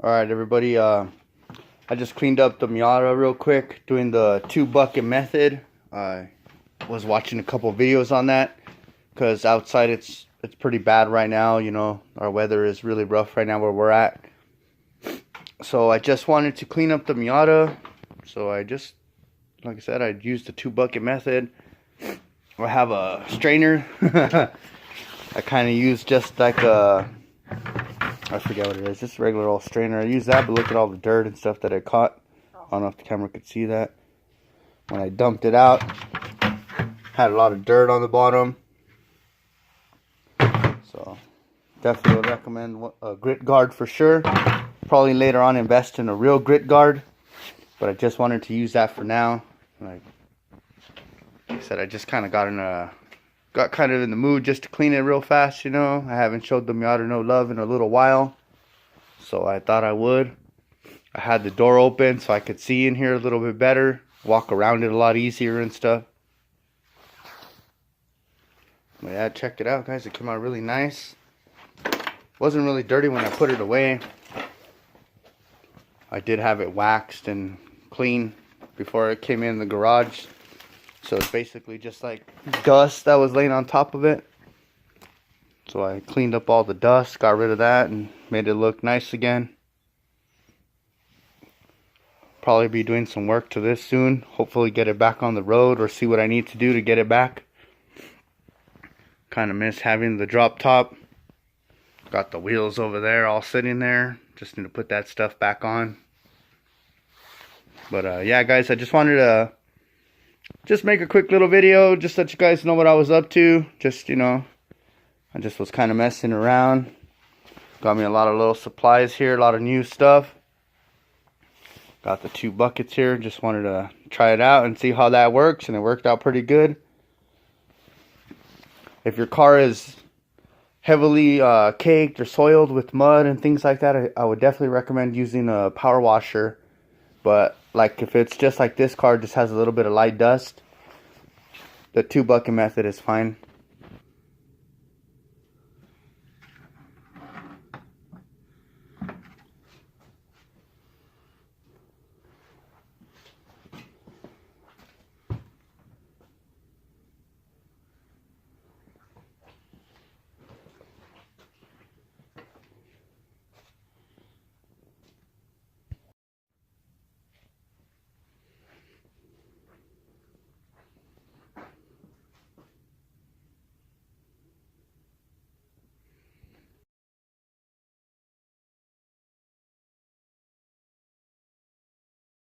Alright everybody, I just cleaned up the Miata real quick doing the 2-bucket method. I was watching a couple videos on that because outside it's pretty bad right now. You know, our weather is really rough right now where we're at. So I just wanted to clean up the Miata. So I just, like I said, I used the 2-bucket method. I have a strainer. I kind of use just like a, I forget what it is, just a regular old strainer. I use that, but look at all the dirt and stuff that I caught. I don't know if the camera could see that. When I dumped it out, had a lot of dirt on the bottom. So definitely would recommend a grit guard for sure. Probably later on invest in a real grit guard, but I just wanted to use that for now. Like I said, I just kind of got kind of in the mood just to clean it real fast, you know. I haven't showed the Miata no love in a little while, so I thought I would. I had the door open so I could see in here a little bit better, walk around it a lot easier and stuff. But yeah, check it out, guys. It came out really nice. Wasn't really dirty when I put it away. I did have it waxed and clean before it came in the garage. So it's basically just like dust that was laying on top of it. So I cleaned up all the dust, got rid of that, and made it look nice again. Probably be doing some work to this soon. Hopefully get it back on the road or see what I need to do to get it back. Kind of miss having the drop top. Got the wheels over there all sitting there. Just need to put that stuff back on. But yeah, guys, I just wanted to just make a quick little video, just let you guys know what I was up to. Just, you know, I just was kind of messing around. Got me a lot of little supplies here, a lot of new stuff. Got the 2 buckets here. Just wanted to try it out and see how that works, and it worked out pretty good. If your car is heavily caked or soiled with mud and things like that, I would definitely recommend using a power washer. But like if it's just like this car just has a little bit of light dust, the 2-bucket method is fine.